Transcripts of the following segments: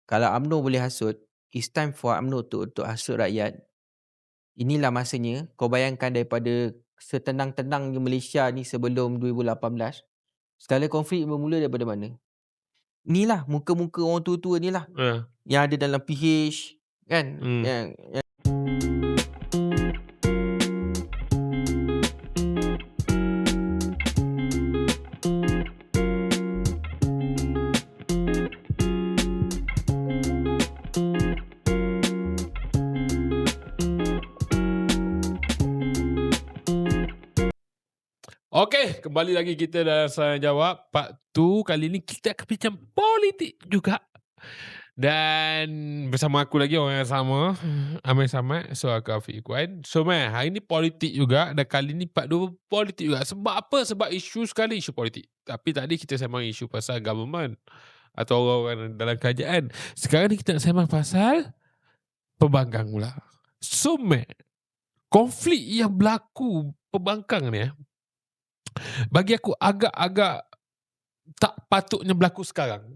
Kalau UMNO boleh hasut, it's time for UMNO untuk hasut rakyat. Inilah masanya. Kau bayangkan daripada setenang-tenangnya Malaysia ni sebelum 2018, segala konflik bermula daripada mana? Inilah muka-muka orang tua-tua ni lah yang ada dalam PH kan, yang Okey, kembali lagi kita dalam Soalan Jawab Part 2. Kali ni kita akan bincang politik juga. Dan bersama aku lagi orang yang sama, Amir Samad. So aku Afiq Ikhwan. So man, hari ni politik juga. Dan kali ni Part 2 politik juga. Sebab apa? Sebab isu sekali, isu politik. Tapi tadi kita sembang isu pasal government atau orang-orang dalam kerajaan. Sekarang ni kita nak sembang pasal pembangkang pula. So man, konflik yang berlaku pembangkang ni bagi aku agak-agak tak patutnya berlaku sekarang.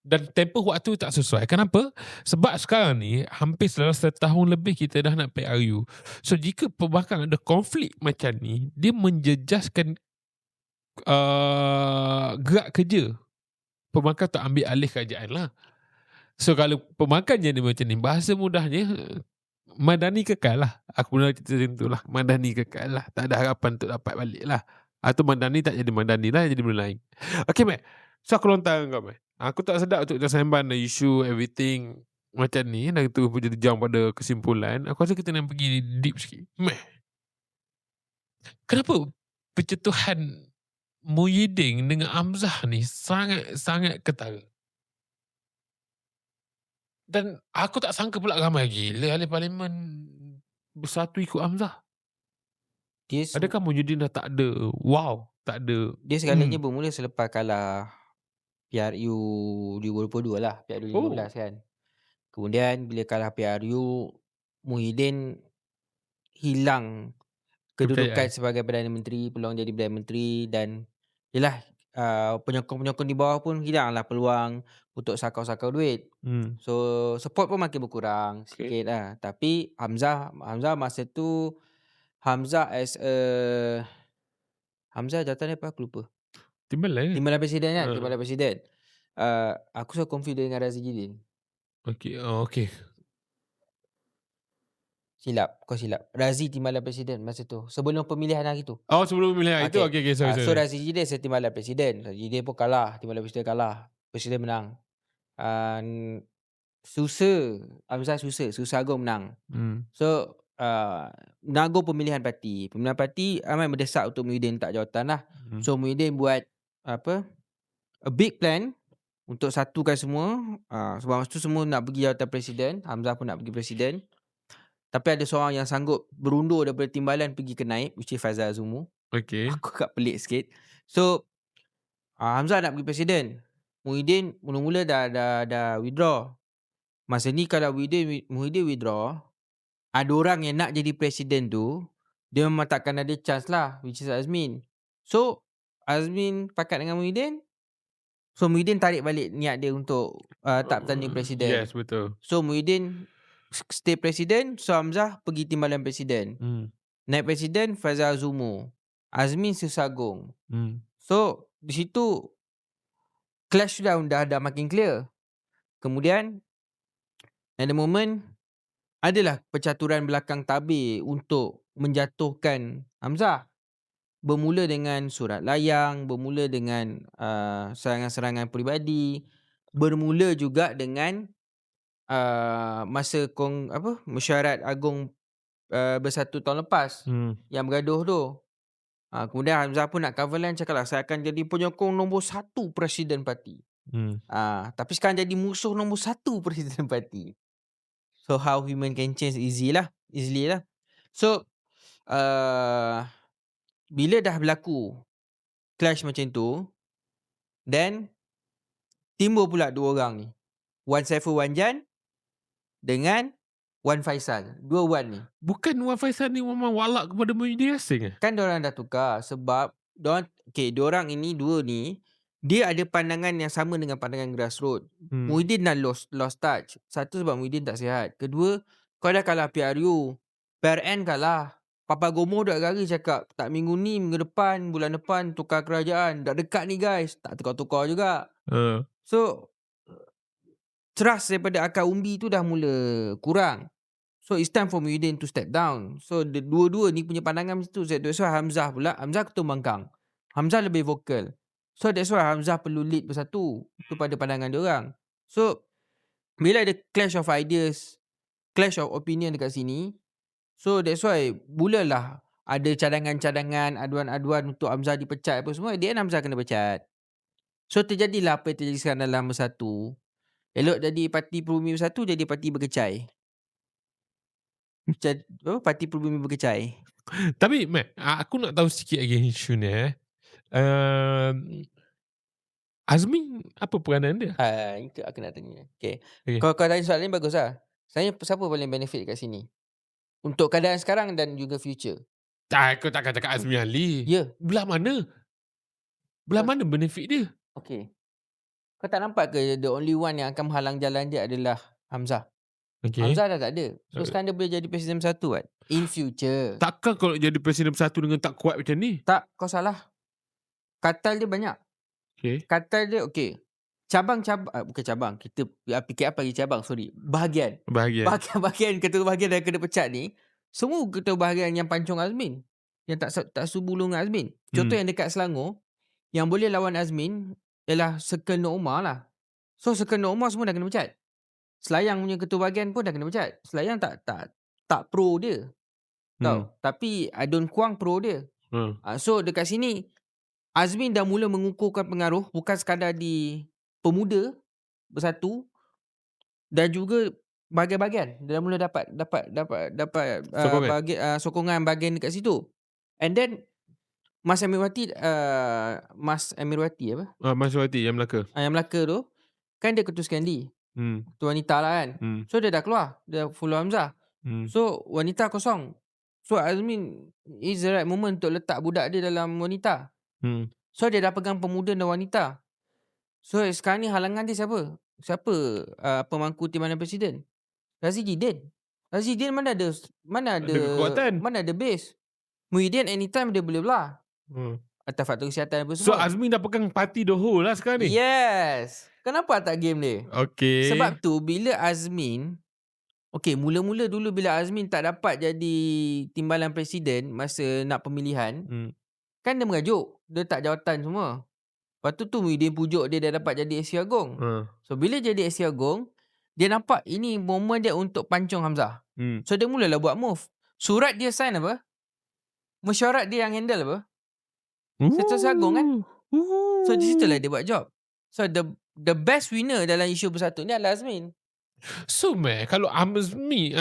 Dan tempoh waktu tak sesuai. Kenapa? Sebab sekarang ni hampir dalam setahun lebih kita dah nak PRU. So jika pembangkang ada konflik macam ni, dia menjejaskan gerak kerja pembangkang untuk ambil alih kerajaan lah. So kalau pembangkang jadi macam ni, bahasa mudahnya Madani kekal lah. Aku pernah cerita macam tu lah. Madani kekal lah. Tak ada harapan untuk dapat balik lah. Atau Madani tak jadi Madani lah, jadi benda lain. Okay Matt, so aku lontar kau Matt. Aku tak sedap untuk sembang isu everything macam ni. Dan itu jadi jauh pada kesimpulan. Aku rasa kita nak pergi deep sikit. Matt, kenapa percetuhan Muhyiddin dengan Hamzah ni sangat-sangat ketara? Dan aku tak sangka pula ramai gila ahli parlimen bersatu ikut Hamzah. Adakah Muhyiddin dah tak ada? Wow, tak ada. Dia segalanya bermula selepas kalah PRU 2022 lah, PRU 15 kan. Kemudian bila kalah PRU, Muhyiddin hilang kedudukan sebagai Perdana Menteri, peluang jadi Perdana Menteri, dan yelah, penyokong-penyokong di bawah pun hilanglah peluang untuk sakau-sakau duit. So support pun makin berkurang sikit lah. Tapi Hamzah masa tu, Hamzah jawatannya apa aku lupa. Timbalan Presiden kan, Timbalan Presiden. Aku so confused dengan Razi Jidin. Okay. Kau silap. Razi Timbalan Presiden masa tu, sebelum pemilihan hari tu. Oh, sebelum pemilihan itu. Okay, sorry. So Razi Jidin Timbalan Presiden. Razi Jidin pun kalah, Timbalan Presiden kalah, Presiden menang. Hamzah Susah Agung menang. So menagur pemilihan parti. Pemilihan parti ramai mendesak untuk Muhyiddin tak jawatan lah. So Muhyiddin buat a big plan untuk satukan semua. Sebab masa tu semua nak pergi jawatan presiden. Hamzah pun nak pergi presiden. Tapi ada seorang yang sanggup berundur daripada timbalan pergi ke Naib, which is Faizal Azumu. Okay. Aku agak pelik sikit. So Hamzah nak pergi presiden. Muhyiddin mula-mula dah withdraw. Masa ni kalau Muhyiddin withdraw, ada orang yang nak jadi presiden tu, dia memang takkan ada chance lah, which is Azmin. So Azmin pakat dengan Muhyiddin. So Muhyiddin tarik balik niat dia untuk tak bertanding presiden. Yes, betul. So Muhyiddin stay presiden. So Hamzah pergi timbalan presiden. Naib presiden Faizal Azumu, Azmin Susah Agung. So di situ clash dah makin clear. Kemudian at the moment adalah percaturan belakang tabir untuk menjatuhkan Hamzah. Bermula dengan surat layang, bermula dengan serangan-serangan peribadi, bermula juga dengan masa mesyuarat agung bersatu tahun lepas yang bergaduh tu. Kemudian Hamzah pun nak cover line, cakap lah, saya akan jadi penyokong nombor 1 presiden parti. Tapi sekarang jadi musuh nombor 1 presiden parti. So how human can change easily lah. So bila dah berlaku clash macam tu, then timbul pula dua orang ni, Wan Saiful Wanjan dengan Wan Faisal. Dua Wan ni. Bukan Wan Faisal ni memang walak kepada Muhyiddin Yassin Kan diorang dah tukar sebab diorang ini dua ni dia ada pandangan yang sama dengan pandangan grassroot. Muhyiddin dah lost touch. Satu, sebab Muhyiddin tak sihat. Kedua, kau dah kalah PRU. PRN kalah. Papa Gomo dah gari cakap, tak minggu ni, minggu depan, bulan depan tukar kerajaan. Dah dekat ni guys. Tak tukar-tukar juga. So, trust daripada akar umbi tu dah mula kurang. So it's time for Muhyiddin to step down. So dua-dua ni punya pandangan macam tu. That's why Hamzah pula, Hamzah ketua bangkang. Hamzah lebih vokal. So that's why Hamzah perlu lead bersatu. Itu pada pandangan dia orang. So bila ada clash of ideas, clash of opinion dekat sini, so that's why mulalah ada cadangan-cadangan, aduan-aduan untuk Hamzah dipecat apa semua. At the end Hamzah kena pecat. So terjadilah apa yang terjadi sekarang dalam Bersatu. Elok jadi parti Perubumi Bersatu, jadi parti berkecai. Parti Perubumi berkecai. Tapi Mac, aku nak tahu sikit lagi isu ni. Azmi apa peranan dia? Itu aku nak tanya. Okay. Okay. Kalau kau tanya soalan ni bagus lah. Siapa paling benefit kat sini? Untuk keadaan sekarang dan juga future. Kau takkan cakap Azmi Ali. Ya. Belah mana? Belah mana benefit dia? Okay. Kau tak nampak ke the only one yang akan menghalang jalan dia adalah Hamzah? Okay. Hamzah dah tak ada. So sekarang dia boleh jadi Presiden Bersatu kan? In future. Takkan kalau jadi Presiden Bersatu dengan tak kuat macam ni? Tak, kau salah. Katal dia banyak. Okay. Katal dia okay. Cabang-cabang, bukan cabang. Kita fikir apa lagi cabang, sorry. Bahagian ketua bahagian yang kena pecat ni, semua ketua bahagian yang pancung Azmin. Yang tak subulung dengan Azmin. Contoh yang dekat Selangor, yang boleh lawan Azmin ialah Circle Nur Umar lah. So Circle Nur Umar semua dah kena pecat. Selayang punya ketua bahagian pun dah kena pecat. Selayang tak pro dia. Tahu. Tapi Adun Kuang pro dia. So dekat sini Azmin dah mula mengukuhkan pengaruh bukan sekadar di Pemuda Bersatu dan juga bahagian-bahagian. Dia dah mula dapat sokongan bahagian dekat situ. And then Mas Amirwati apa? Mas Wati yang Melaka. Yang Melaka tu kan dia ketua Skandi. Ketua wanita lah kan. So dia dah keluar, dia follow Hamzah. So wanita kosong. So Azmin is the right moment untuk letak budak dia dalam wanita. So dia dah pegang pemuda dan wanita. So sekarang ni halangan dia siapa? Pemangku Timbalan Presiden? Razidin. Razidin mana ada kekuatan. Mana ada base. Muhyiddin anytime dia boleh belah. Atas faktor kesihatan apa So semua. Azmi dah pegang parti the whole lah sekarang ni. Yes. Kenapa tak game dia? Okay. Sebab tu bila Azmin, mula-mula dulu bila Azmin tak dapat jadi Timbalan Presiden masa nak pemilihan, kan dia merajuk, dia tak jawatan semua. Lepas tu Muhyiddin pujuk dia dapat jadi SC Agong. So bila jadi SC Agong, dia nampak ini momen dia untuk pancung Hamzah. So dia mulalah buat move. Surat dia sign apa? Mesyuarat dia yang handle apa? Setiausaha Agong kan? So di situlah dia buat job. So the best winner dalam isu Bersatu ni adalah Azmin. So kalau Azmi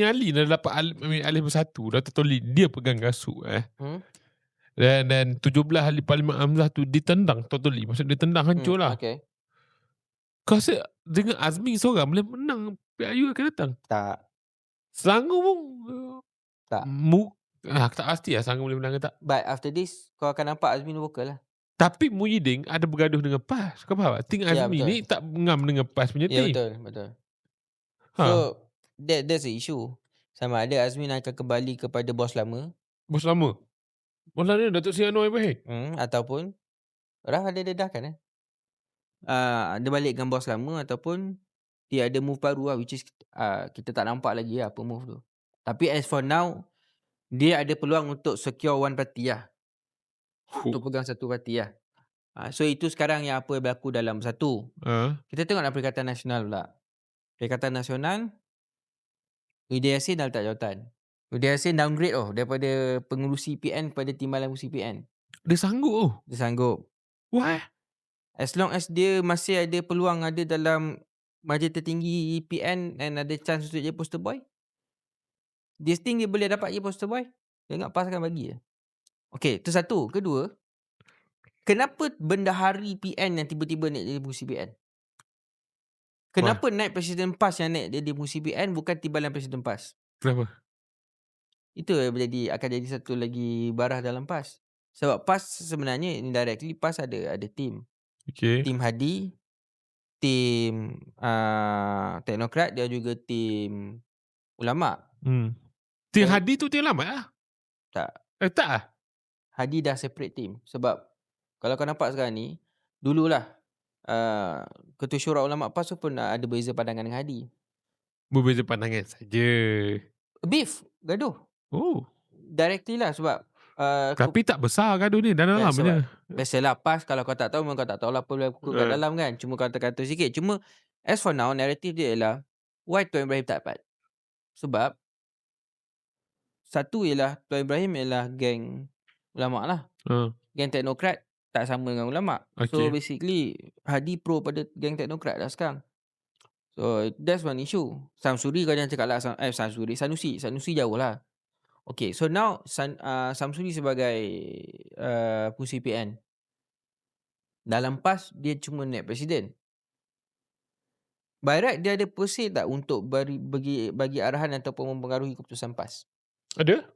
Ali dah dapat alih Bersatu, dah totally dia pegang gasuk dan 17 ahli Parlimen Hamzah tu ditendang totally. Maksud ditendang hancur lah. Okay. Kau rasa dengan Azmi seorang boleh menang PRU akan datang? Tak. Selangor pun tak. Tak pasti lah Selangor boleh menang ke tak. But after this kau akan nampak Azmin vokal lah. Tapi Muhyiddin ada bergaduh dengan PAS. Kau faham tak? Ting Azmi ni tak ngam dengan PAS punya ting. Ya betul. So that's the issue. Sama ada Azmin akan kembali kepada bos lama. Bos lama Datuk Seri Anwar Ibrahim. Ataupun orang ada dedahkan dia balik dengan bos lama, ataupun dia ada move baru lah, which is kita tak nampak lagi apa move tu. Tapi as for now, dia ada peluang untuk secure one party lah. Untuk pegang satu parti lah. So itu sekarang yang apa berlaku dalam Bersatu. Kita tengok dalam Perikatan Nasional pula. Perikatan Nasional, Widya Yassin dah letak jawatan. Widya Yassin downgrade daripada pengurusi PN kepada timbalan pengurusi PN. Dia sanggup Dia sanggup. Why? As long as dia masih ada peluang ada dalam majlis tertinggi PN and ada chance untuk jadi poster boy, dia think dia boleh dapat jadi poster boy, dia ingat PAS akan bagi je. Okay, itu satu. Kedua, kenapa bendahari PN yang tiba-tiba naik jadi pengurusi PN? Kenapa naik Presiden PAS yang naik jadi pengurusi PN bukan timbalan Presiden PAS? Kenapa? Itu akan jadi satu lagi barah dalam PAS. Sebab PAS sebenarnya indirectly PAS ada team. Okay. Tim Hadi, tim teknokrat dan juga tim ulama. Tim Dan Hadi tu tim lama lah? tak, Tak lah? Hadi dah separate team. Sebab kalau kau nampak sekarang ni, dululah Ketua Syura Ulama PAS tu pun ada beza pandangan dengan Hadi. Berbeza pandangan saja. Beef, gaduh. Oh. Directly lah sebab Tapi tak besar gaduh ni, dalam sebab je. biasalah PAS, kalau kau tak tahu memang kau tak tahu lah apa berlaku kat dalam kan. Cuma kata-kata sikit. Cuma as for now, naratif dia ialah why Tuan Ibrahim tak dapat. Sebab satu ialah Tuan Ibrahim ialah geng ulama lah. Geng teknokrat tak sama dengan ulama. So Okay. basically Hadi pro pada geng teknokrat dah sekarang. So that's one issue. Samsuri kau jangan cakap lah Sanusi jauh lah. Okay, so now Samsuri sebagai pengurusi PN. Dalam PAS dia cuma naib presiden. By right dia ada posisi tak untuk bagi arahan ataupun mempengaruhi keputusan PAS? Ada?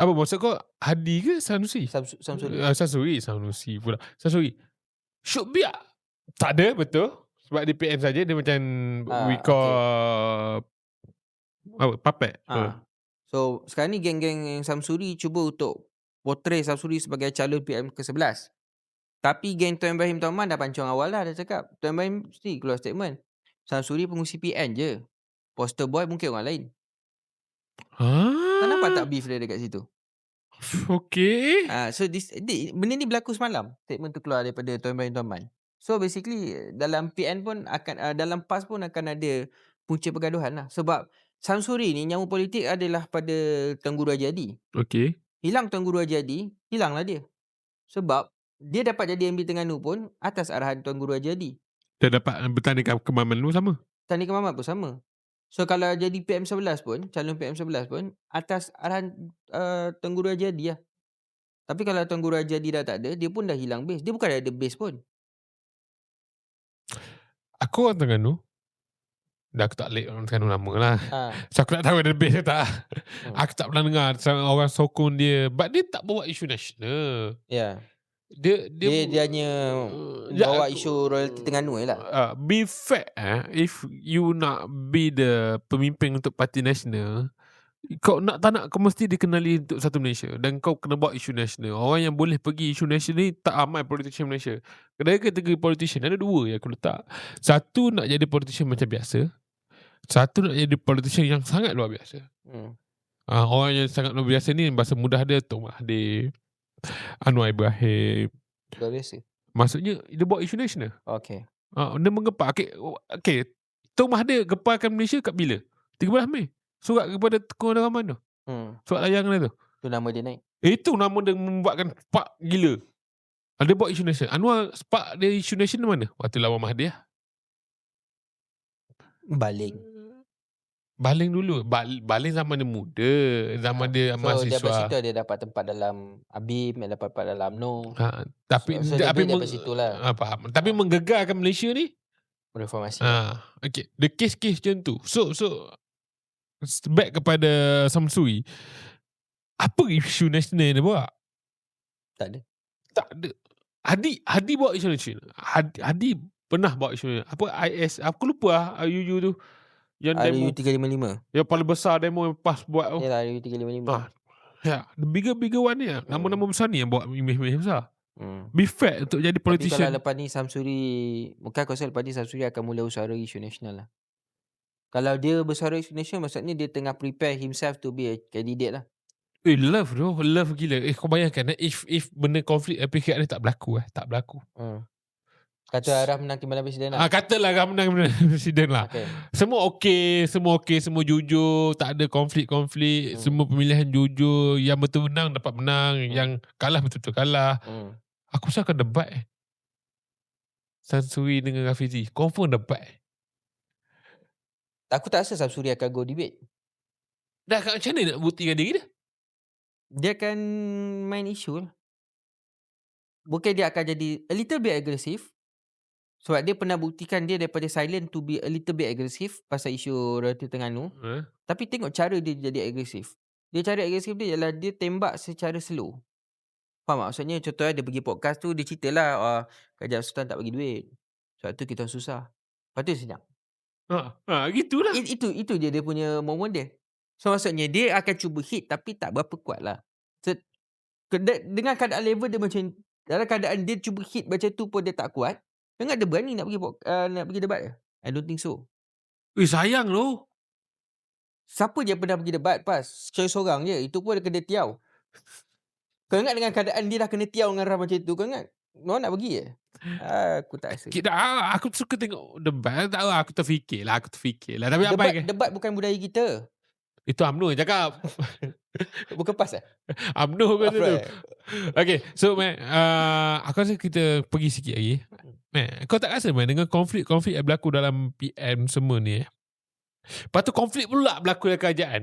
Apa maksud kau, Hadi ke Sanusi? Samsuri. Sanusi pula. Sanusi. Should be tak ada, betul. Sebab dia PM saja, dia macam we call apa, puppet. So sekarang ni geng-geng Samsuri cuba untuk portray Samsuri sebagai calon PM ke-11. Tapi geng Tuan Ibrahim Tuan Man dah pancung awal lah, dah cakap. Tuan Ibrahim mesti keluar statement. Samsuri pengurusi PN je. Poster boy mungkin orang lain. Kau nampak tak beef dia dekat situ? Okay. So benda ni berlaku semalam. Statement tu keluar daripada Tuan Ibrahim Tuan Man. So basically dalam PN pun akan dalam PAS pun akan ada punca pergaduhan lah. Sebab Samsuri ni nyawa politik adalah pada Tuan Guru Haji Hadi. Okay. Hilang Tuan Guru Haji Hadi, hilanglah dia. Sebab dia dapat jadi MB Terengganu pun atas arahan Tuan Guru Haji Hadi. Dia dapat bertanding Kemaman dulu sama. Tanding Kemamat pun sama. So kalau jadi PM11 pun, calon PM11 pun atas arahan Tuan Guru Haji Hadi lah. Tapi kalau Tuan Guru Haji Hadi dah tak ada, dia pun dah hilang base. Dia bukan ada base pun. Aku orang Terengganu. Dah aku tak late orang Terengganu lama lah. So aku nak tahu ada base ke tak. Aku tak pernah dengar orang sokong dia. But dia tak bawa isu nasional. Ya. Dia hanya bawa isu royalty Terengganu je lah. Be fair, if you nak be the pemimpin untuk parti nasional, kau nak tak nak, kau mesti dikenali untuk satu Malaysia. Dan kau kena bawa isu nasional. Orang yang boleh pergi isu nasional ni tak ramai politician Malaysia. Kedai kategori politician ada dua yang aku letak. Satu nak jadi politician macam biasa. Satu nak jadi politician yang sangat luar biasa. Orang yang sangat luar biasa ni bahasa mudah dia Tok Mahathir, Anwar Ibrahim. Luar biasa. Maksudnya dia bawa isu nasional. Okay. Dia mengepar. Okay. Tok Mahathir geparkan Malaysia kat bila? 13 Mei. Surat kepada Tengku Abdul Rahman tu. Surat layangan dia tu. Tu nama dia naik. Itu nama dia membuatkan spark gila. Dia bawa isu nasional. Anwar spark dia isu nasional mana? Waktu lawan Mahathir. Baling dulu. Baling zaman dia muda. Zaman dia mahasiswa. So daripada situ dia dapat tempat dalam ABIM, dia dapat tempat dalam UMNO. Tapi daripada situ lah. faham. Tapi menggegarkan Malaysia ni reformasi. Okay. The case macam tu. So back kepada Samsuri. Apa isu nasional yang dia bawa? Tak ada. Hadi bawa isu nasional. Hadi pernah bawa isu nasional. Apa IS? Aku lupa lah RUU tu. Yang RUU demo 355. yang paling besar demo yang PAS buat. Yalah, RUU 355. The bigger one ni lah. Nama-nama besar ni yang bawa imej-imej besar. Be fair untuk jadi politician. Tapi kalau lepas ni Samsuri, bukan aku rasa lepas ni Samsuri akan mula usaha isu nasional lah. Kalau dia bersuara isu nasional, maksudnya dia tengah prepare himself to be a candidate lah. Love tu. Love gila. Kau bayangkan if benda konflik PKR ni tak berlaku. Kata Araf menang timbalan presiden lah. Katalah Araf menang presiden lah. Okay. Semua okey. Semua jujur. Tak ada konflik-konflik. Semua pemilihan jujur. Yang betul menang dapat menang. Yang kalah betul-betul kalah. Aku rasa akan debat. Samsuri dengan Rafizi. Confirm debat. Aku tak rasa Samsuri akan go debate. Dah kat macam mana nak buktikan diri dia? Dia akan main isu lah. Mungkin dia akan jadi a little bit agresif. Sebab dia pernah buktikan dia daripada silent to be a little bit agresif pasal isu royalty Terengganu. Tapi tengok cara dia jadi agresif. Cara agresif dia ialah dia tembak secara slow. Faham tak? Maksudnya contohnya dia pergi podcast tu, dia ceritalah, Kerajaan Sultan tak bagi duit. Sebab tu kita orang susah. Lepas tu dia senyap. Gitulah. Itu je dia punya moment dia. So maksudnya dia akan cuba hit tapi tak berapa kuat lah. So, dengan keadaan level dia macam, dalam keadaan dia cuba hit macam tu pun dia tak kuat, jangan dia berani nak pergi debat ke? I don't think so. Sayang loh. Siapa je pernah pergi debat pas? Seorang-seorang je. Itu pun dia kena tiaw. Kau ingat dengan keadaan dia dah kena tiaw dengan Ram macam tu, kau ingat orang nak pergi ke? Aku tak rasa. Aku suka tengok debat. Tak tahu, aku terfikir lah. Tapi apa yang Debat bukan budaya kita. itu UMNO yang cakap. Bukan PAS eh? UMNO kata tu. Alright. Okay, so Matt, aku rasa kita pergi sikit lagi. Matt, kau tak rasa Matt, dengan konflik yang berlaku dalam PM semua ni, lepas tu konflik pula berlaku dalam kerajaan,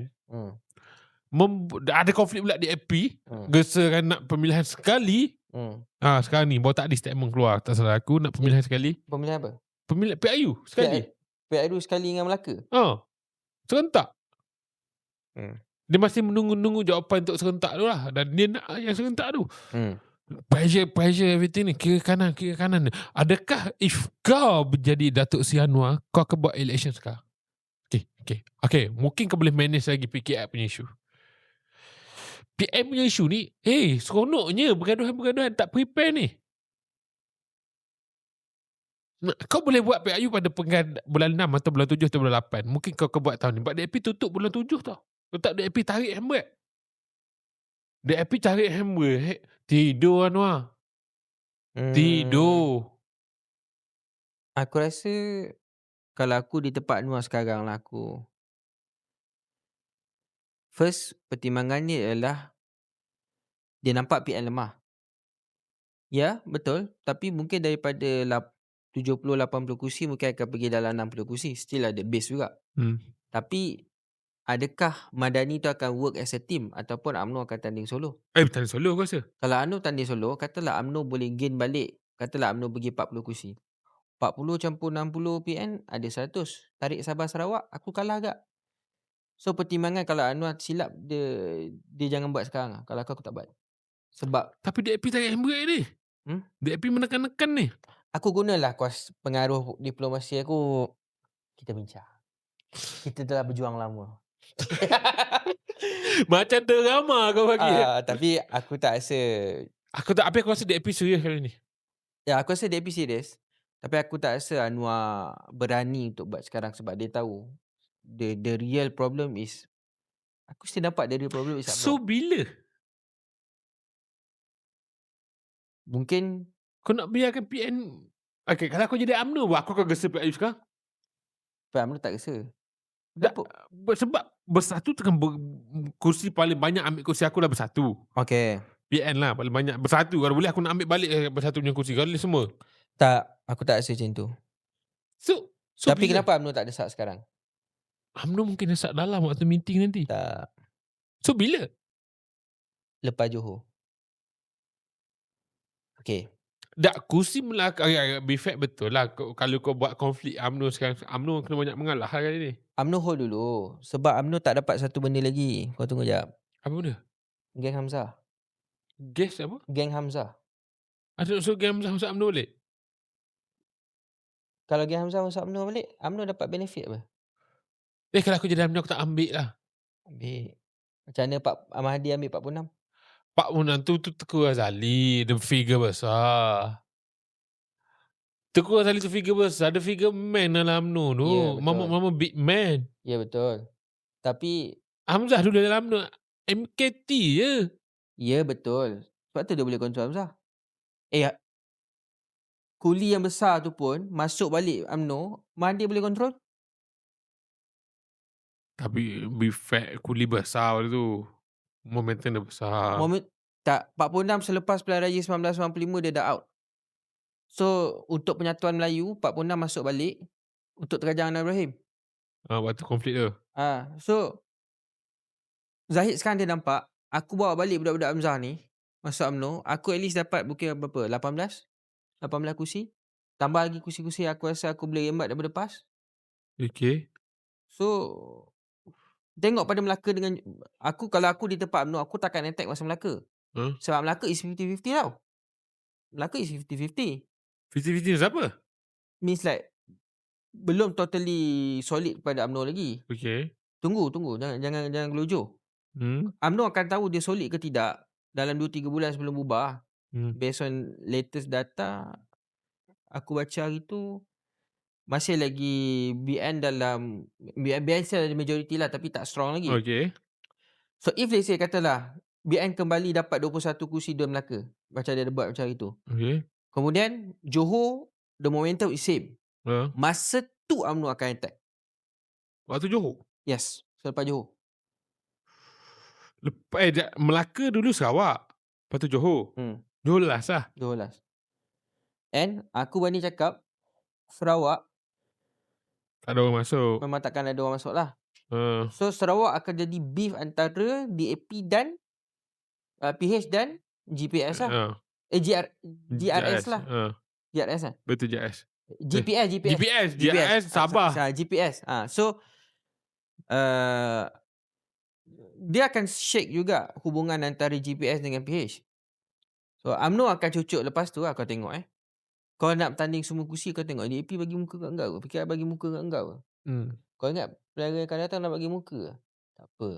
ada konflik pula di AP, gesakan nak pemilihan sekali. Sekarang ni baru tak ada statement keluar, tak salah aku, nak pemilihan sekali. Pemilihan apa? Pemilihan PIU sekali. PIU sekali dengan Melaka? Serentak. Dia masih menunggu jawapan untuk serentak tu lah. Dan dia nak yang serentak tu. Pressure everything ni. Kiri kanan. Adakah if kau menjadi Datuk Seri Anwar, kau akan buat election sekarang? Okay. Mungkin kau boleh manage lagi PKR punya isu. PM punya isu ni, seronoknya bergaduhan tak prepare ni. Kau boleh buat PIU pada bulan 6 atau bulan 7 atau bulan 8. Mungkin kau buat tahun ni. Sebab DAP tutup bulan 7 tau. Letak DAP tarik handbrake. DAP tarik handbrake. Tidur Anwar. Tidur. Aku rasa kalau aku di tempat Anwar sekarang lah aku. First, pertimbangan ni adalah dia nampak PN lemah. Ya, betul. Tapi mungkin daripada 70-80 kursi mungkin akan pergi dalam 60 kursi. Still ada base juga. Tapi adakah Madani tu akan work as a team ataupun UMNO akan tanding solo? Tanding solo aku rasa. Kalau UMNO tanding solo, katalah UMNO boleh gain balik. Katalah UMNO pergi 40 kursi. 40 campur 60 PN ada 100. Tarik Sabah Sarawak, aku kalah agak. So pertimbangan kalau Anwar silap, dia jangan buat sekarang lah. Kalau aku tak buat. Sebab tapi DAP tarik handbrake ni. DAP menekan-nekan ni. Aku gunalah kuas pengaruh diplomasi aku. Kita bincang. Kita telah berjuang lama. Macam drama kau bagi. Tapi aku tak rasa. Tapi aku rasa DAP serius kali ni. Ya, aku rasa DAP serius. Tapi aku tak rasa Anwar berani untuk buat sekarang sebab dia tahu the real problem is, aku still nampak the real problem is So bila? Mungkin kau nak biarkan PN. Okay, kalau aku jadi UMNO, aku akan gesa PIU sekarang. UMNO tak rasa. Sebab bersatu tekan kursi paling banyak, ambil kursi aku dah bersatu. Okay. PN lah paling banyak bersatu. Kalau boleh aku nak ambil balik bersatu punya kursi. Kalau boleh semua. Tak, aku tak rasa macam tu. So Tapi bila? kenapa UMNO tak desak sekarang? UMNO mungkin desak dalam waktu meeting nanti. Tak. So bila? Lepas Johor. Okay. Kursi Melaka, be fair betul lah. Kalau kau buat konflik UMNO sekarang, UMNO kena banyak mengalah lah kali ni. UMNO hold dulu. Sebab UMNO tak dapat satu benda lagi. Kau tunggu jap. Apa benda? Geng Hamzah. Apa? Geng Hamzah. So Geng Hamzah masuk UMNO balik? Kalau Geng Hamzah masuk UMNO balik, UMNO dapat benefit apa? Kalau aku jadi UMNO aku tak ambil lah. Ambil. Macam mana Pak Mahdi ambil 46? Pak Munan tu Tengku Razali. Dia figure besar. Tengku Razali tu figure besar. Dia figure man dalam UMNO tu. Ya, betul. Mama big man. Ya, betul. Tapi Hamzah dulu dalam UMNO MKT je. ya, betul. Sebab tu dia boleh kontrol Hamzah. Kuli yang besar tu pun masuk balik UMNO, Mahdi boleh kontrol? Tapi be fair, kuli besar tu. Momentum dia besar. Tak, 46 selepas Pilihan Raya 1995 dia dah out. So, untuk Penyatuan Melayu, 46 masuk balik untuk Kerajaan Anwar Ibrahim. Waktu konflik tu. So, Zahid sekarang dia nampak, aku bawa balik budak-budak Hamzah ni, masuk UMNO, aku at least dapat mungkin berapa? 18 kursi. Tambah lagi kursi-kursi aku rasa aku boleh rembat daripada PAS. Okay. So, tengok pada Melaka dengan aku, kalau aku di tempat UMNO, aku takkan attack masa Melaka. Huh? Sebab Melaka is 50-50 tau. Melaka is 50-50. 50-50 tu siapa? Means like belum totally solid pada UMNO lagi. Okay. Tunggu. Jangan gelojoh. UMNO akan tahu dia solid ke tidak dalam 2-3 bulan sebelum bubar. Based on latest data, aku baca hari tu masih lagi BN still ada majority lah, tapi tak strong lagi. Okay. So if let's say katalah BN kembali dapat 21 kursi dalam Melaka, macam dia ada buat macam hari tu. Okay. Kemudian Johor, the momentum is same. Uh. Masa tu UMNO akan attack. Waktu Johor? Yes, selepas Johor. Melaka dulu Sarawak. Lepas tu Johor. Johor last lah. Johor last. And aku berani cakap Sarawak Tak ada orang masuk. memang takkan ada orang masuk lah. Uh. So Sarawak akan jadi beef antara DAP dan PH dan GPS lah. GRS lah. GRS lah. Betul GRS. GPS Sabah. GPS. So dia akan shake juga hubungan antara GPS dengan PH. So UMNO akan cucuk lepas tu lah, kau tengok Kau nak bertanding semua kursi, kau tengok DAP bagi muka kat engkau ke? PKR bagi muka kat engkau ke? Kau ingat pilihan yang akan datang nak bagi muka ke? Tak apa.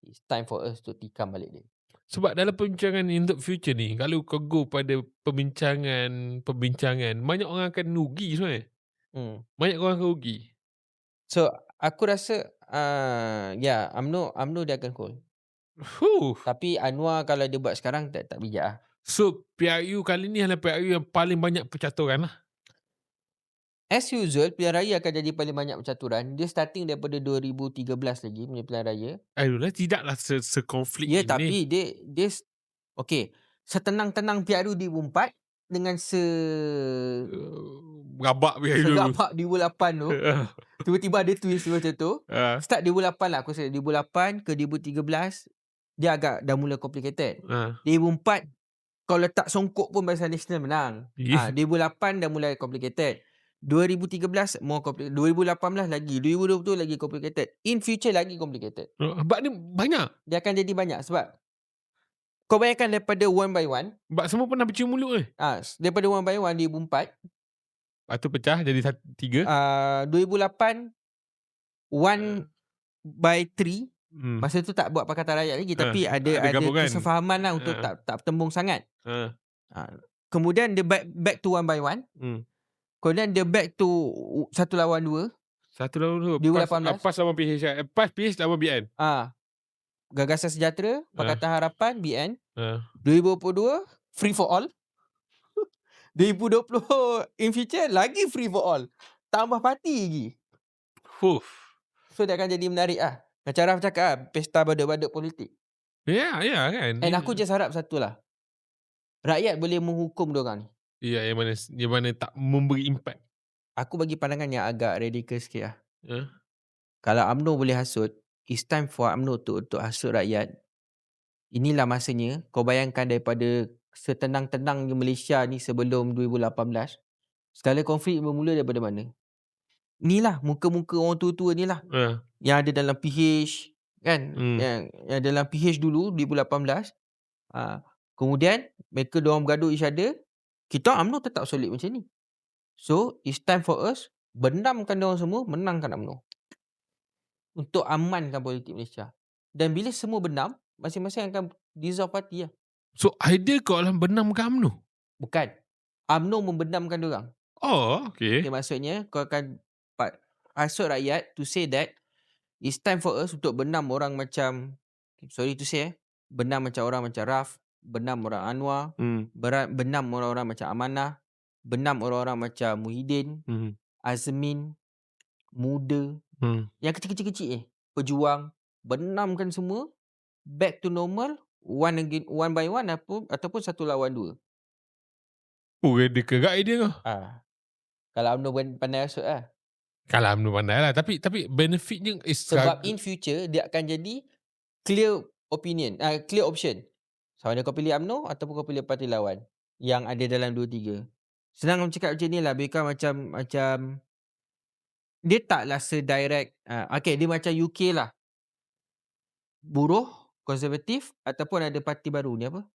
It's time for us to tikam balik dia. Sebab dalam perbincangan untuk future ni, kalau kau go pada perbincangan, banyak orang akan rugi sebenarnya. Banyak orang akan rugi. So, aku rasa UMNO dia akan hold. Tapi Anwar kalau dia buat sekarang tak bijak lah. So, PRU kali ni adalah PRU yang paling banyak percaturan lah. As usual, pilihan raya akan jadi paling banyak percaturan. Dia starting daripada 2013 lagi punya pilihan raya. Tidaklah sekonflik ini. ini. Tapi dia okay. Setenang-tenang PRU 2004 dengan rabak PRU. Segabak 2008 tu. Tiba-tiba ada twist macam tu. Start 2008 lah aku rasa. 2008 ke 2013 dia agak dah mula complicated. 2004 kalau letak songkok pun Barisan Nasional menang. 2008 dah mulai complicated. 2013 more complicated. 2018 lagi. 2020 lagi complicated. In future lagi complicated. Sebab ni banyak. Dia akan jadi banyak sebab kau bayangkan daripada one by one. Sebab semua pernah bercium mulut daripada one by one 2004. Lepas tu pecah jadi 3. 2008 1 by 3. Masa tu tak buat Pakatan Rakyat lagi. Tapi ada kesefahaman lah untuk tak tembung sangat. Kemudian dia back to one by one. Kemudian dia back to 1 lawan 2. 1 lawan 2. 2018. PAS lawan PH. PAS lawan BN. Gagasan Sejahtera, Pakatan Harapan, BN. 2022 free for all. 2020 in future lagi free for all. Tambah parti lagi. So dia akan jadi menarik lah. Macam Raf cakap pesta badut-badut politik. Ya kan. And aku just harap satu lah. Rakyat boleh menghukum diorang ni. Ya, yang mana tak memberi impact. Aku bagi pandangan yang agak radikal sikit lah. Kalau UMNO boleh hasut, it's time for UMNO untuk hasut rakyat. Inilah masanya. Kau bayangkan daripada setenang-tenangnya Malaysia ni sebelum 2018. Segala konflik bermula daripada mana? Inilah muka-muka orang tua-tua ni lah. Yang ada dalam PH kan. Yang dalam PH dulu 2018. Kemudian mereka diorang bergaduh each other. Kita UMNO tetap solid macam ni. So it's time for us benamkan diorang semua, menangkan UMNO. Untuk amankan politik Malaysia. Dan bila semua benam, masing-masing akan dissolve parti lah. So idea kau lah benamkan UMNO? Bukan. UMNO membenamkan diorang. Okay. Maksudnya kau akan hasut rakyat to say that it's time for us untuk benam orang macam, sorry to say benam macam orang macam Raf, benam orang Anwar, benam orang-orang macam Amanah, benam orang-orang macam Muhyiddin, Azmin, Muda, yang kecil-kecil Pejuang, benamkan semua back to normal, one by one ataupun 1 lawan 2. Dia kerak idea kau. Kalau UMNO pandai hasut lah. Kalau UMNO pandai lah. Tapi benefitnya is sebab in future dia akan jadi clear opinion, clear option. Sama ada kau pilih UMNO ataupun kau pilih parti lawan yang ada dalam 2-3. Senang cakap macam ni lah. Bukan macam dia taklah sedirect. Okay, dia macam UK lah. Buruh, konservatif ataupun ada parti baru ni apa?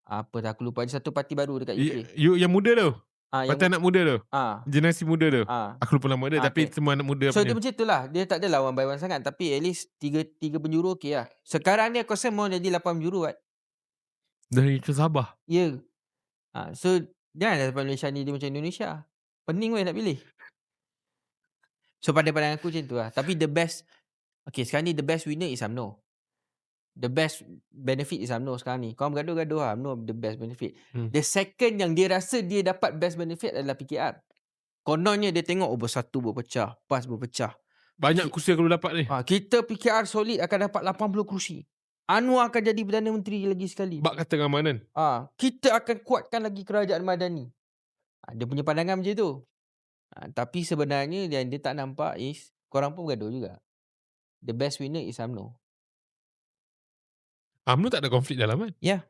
Apa dah aku lupa, ada satu parti baru dekat UK. Yang muda tu? Yang Parti anak muda tu? ah, Generasi muda tu? ah, Aku lupa nama dia, tapi okay. semua anak muda So dia punya. macam itulah, dia tak adalah one by one sangat, tapi at least tiga penjuru okey lah. Sekarang ni aku rasa mau jadi 8 penjuru kot. Dari Sabah? Ya. So janganlah Malaysia ni dia macam Indonesia. Pening weh nak pilih. So pada pandangan aku macam tu lah. Tapi the best, okay sekarang ni the best winner is UMNO. The best benefit is UMNO sekarang ni. Kau bergaduh-gaduh lah, UMNO the best benefit. The second yang dia rasa dia dapat best benefit adalah PKR. Kononnya dia tengok bersatu berpecah, PAS berpecah. Banyak kursi yang aku dapat ni. Kita PKR solid akan dapat 80 kursi. Anwar akan jadi Perdana Menteri lagi sekali. Bak kata keamanan. Kita akan kuatkan lagi kerajaan Madani. Dia punya pandangan macam tu. Tapi sebenarnya yang dia tak nampak is korang pun bergaduh juga. The best winner is UMNO. UMNO tak ada konflik dalam kan? Ya.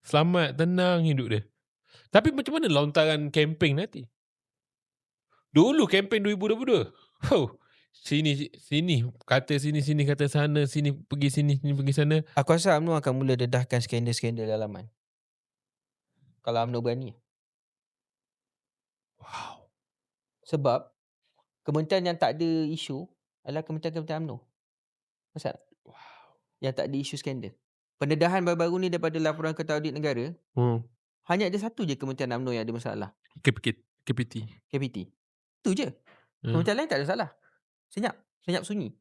Selamat, tenang hidup dia. Tapi macam mana lontaran kempen nanti? Dulu kempen 2022. Sini kata sini kata sana, sini pergi sana. Aku rasa UMNO akan mula dedahkan skandal-skandal dalaman. Kalau UMNO berani. Wow. Sebab kementerian yang tak ada isu adalah kementerian-kementerian UMNO. Pasal yang tak ada isu skandal. Pendedahan baru-baru ni daripada laporan Ketua Audit Negara, hanya ada satu je kementerian UMNO yang ada masalah. KPT. Itu je. Kementerian lain tak ada masalah. Senyap sunyi.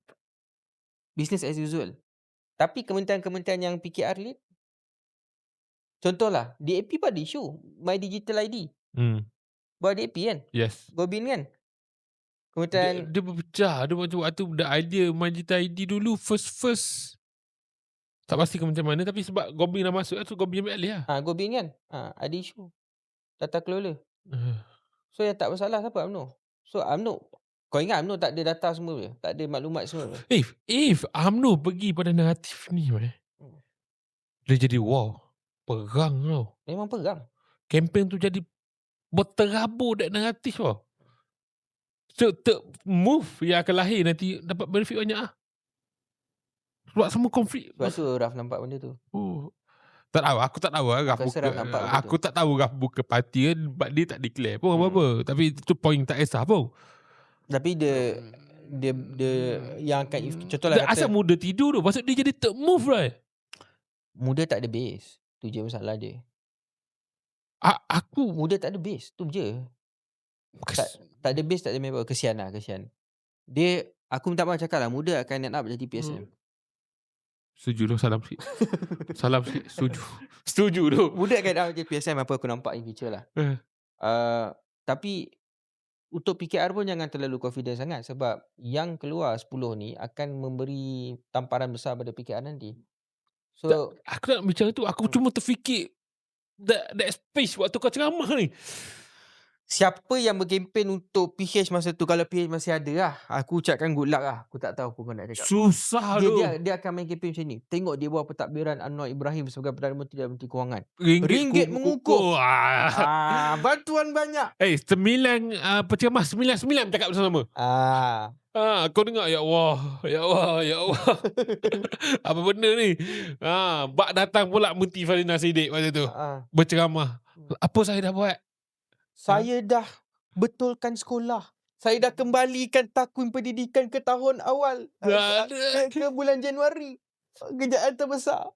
Business as usual. Tapi kementerian-kementerian yang PKR lead, contohlah, DAP pun ada isu. My Digital ID. Buat DAP kan? Yes. Gobin kan? Kementerian Dia berpecah. Dia macam waktu the idea My Digital ID dulu first. Tak pasti ke macam mana, tapi sebab Gobin dah masuk, so Gobin ambil alih lah. Gobin kan? Ada isu. Data kelola. So yang tak masalah siapa? UMNO. So UMNO, kau ingat UMNO tak ada data semua ke? Tak ada maklumat semua ke? If UMNO pergi pada naratif ni, dia jadi perang tau. Memang perang. Kempen tu jadi berterabur dan naratif tau. So move yang akan lahir nanti dapat benefit banyak lah. Sebab semua konflik. Sebab tu Raf nampak benda tu. Tak tahu, aku tak tahu lah Raf buka. Aku tak tahu Raf buka parti kan, dia tak declare pun apa-apa. Tapi itu point tak kisah pun. Tapi dia yang akan, contohlah kata asal muda tidur tu, maksud dia jadi third move lah. Muda tak ada base. Tu je masalah dia. Muda tak ada base. Tu je. Tak ada base, tak ada member. Kesian. Dia, aku minta maaf cakap lah, muda akan end up jadi PSM. Setuju tu, salam sikit. Setuju tu. Muda akan end up jadi PSM, apa aku nampak in future lah. Tapi untuk PKR pun jangan terlalu confident sangat, sebab yang keluar 10 ni akan memberi tamparan besar pada PKR nanti. So aku nak bicara tu, aku cuma terfikir that space waktu kau ceramah ni. Siapa yang berkempen untuk PH masa tu, kalau PH masih ada lah, aku ucapkan good luck lah. Aku tak tahu apa kau nak cakap. Susah tu. Dia akan main kempen macam ni. Tengok dia buat pentadbiran Anwar Ibrahim sebagai Perdana Menteri dan Menteri Kewangan. Ringgit mengukuh. Bantuan banyak. 9 penceramah 9 cakap bersama. Kau dengar, ya Allah. Apa benda ni? Bak datang pula Menteri Fadhil Siddiq masa tu. Berceramah. Apa saya dah buat? Saya dah betulkan sekolah. Saya dah kembalikan takwim pendidikan ke tahun awal. Ke bulan Januari. Kejayaan terbesar.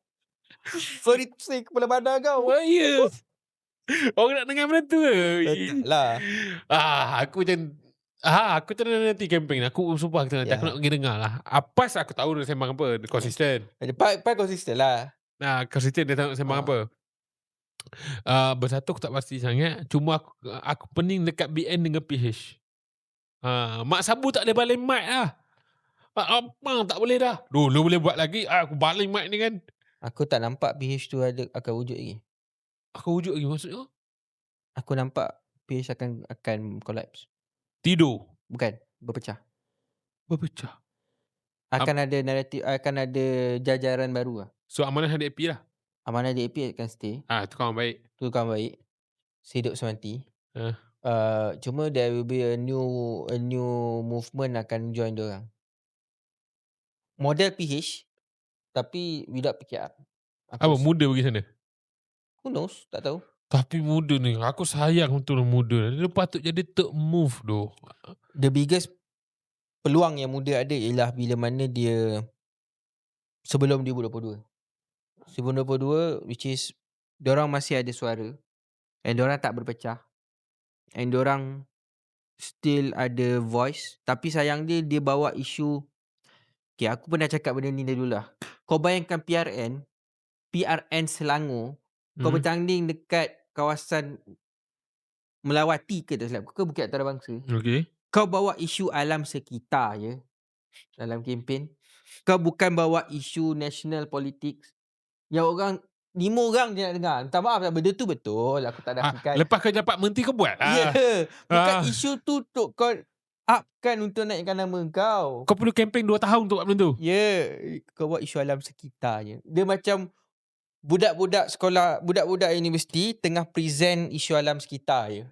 Sorry to say, kepala badan kau. Ya. Orang nak dengar benda tu ke? Tak lah. Aku macam aku tak nak nanti campaign. Aku sumpah aku nak pergi dengar lah. Apas aku tahu dia sembang apa. Dia konsisten. Pak konsisten lah. Konsisten dia tahu sembang apa. Bersatu aku tak pasti sangat. Cuma aku pening dekat BN dengan PH. Mak Sabu tak boleh balik mic lah. Abang tak boleh dah. Dulu boleh buat lagi. Aku balik mic ni kan. Aku tak nampak PH tu akan wujud lagi. Aku wujud lagi maksudnya? Aku nampak PH akan collapse. Tidur? Bukan, berpecah. Akan ada naratif, akan ada jajaran baru lah. So amanah DAP lah. Amanah DAP akan stay. Itu kawan baik. Tu kawan baik. Sehidup semati. Cuma there will be a new movement akan join diorang. Model PH tapi without PKR. Apa muda pergi sana? Who knows? Tak tahu. Tapi muda ni, aku sayang betul muda. Dia patut jadi third move doh. The biggest peluang yang muda ada ialah bila mana dia sebelum 2022. Sebelum 2022, which is diorang masih ada suara and diorang tak berpecah and diorang still ada voice. Tapi sayang dia bawa isu. Okay, aku pernah cakap benda ni dululah. Kau bayangkan PRN Selangor, kau bertanding dekat kawasan Melawati ke tak silap aku, ke Bukit Antarabangsa. Okay. Kau bawa isu alam sekitar je dalam kempen. Kau bukan bawa isu national politics yang orang 5 orang je nak dengar. Minta maaf lah, benda tu betul. Aku tak nafikan. Lepas kau dapat menteri kau buat Ya. lah. Bukan isu tu untuk kau upkan untuk naikkan nama kau. Kau perlu kempen 2 tahun untuk buat benda tu. Ya. Kau buat isu alam sekitar je. Dia macam budak-budak sekolah, budak-budak universiti tengah present isu alam sekitar je.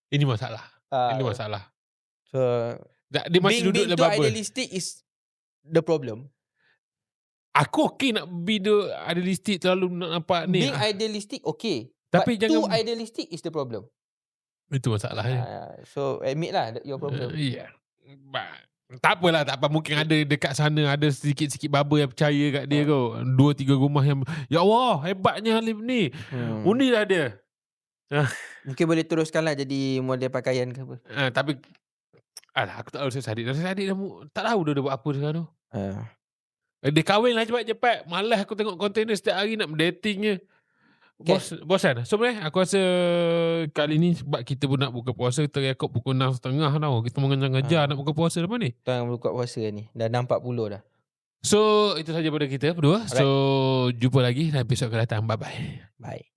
Ini masalah. Ini masalah. So, Dia masih duduk being dalam too bubble. idealistic is the problem. Aku okay nak be the idealistic, terlalu nak nampak ni. Being idealistic okay. Tapi But jangan too idealistic is the problem. Itu masalahnya. So admit lah your problem. Yeah. Tak apalah, tak apa. Mungkin ada dekat sana ada sedikit-sikit baba yang percaya kat dia kau. 2-3 rumah yang ya Allah, hebatnya Halim ni. Unilah dia. Mungkin boleh teruskanlah jadi model pakaian ke apa. Tapi aku tak tahu Sadik. Sadik dah tak tahu dia buat apa sekarang tu. Dia kahwin lah cepat-cepat. Malas aku tengok konten dia setiap hari nak datingnya. Bosan. So aku rasa kali ni sebab kita pun nak buka puasa, terrekod pukul 6.30 tau. Kita mengejar-ngejar nak buka puasa lepas ni. Tengah buka puasa ni. Dah 6.40 dah. So itu saja pada kita berdua. So jumpa lagi dalam episod akan datang. Bye-bye. Bye.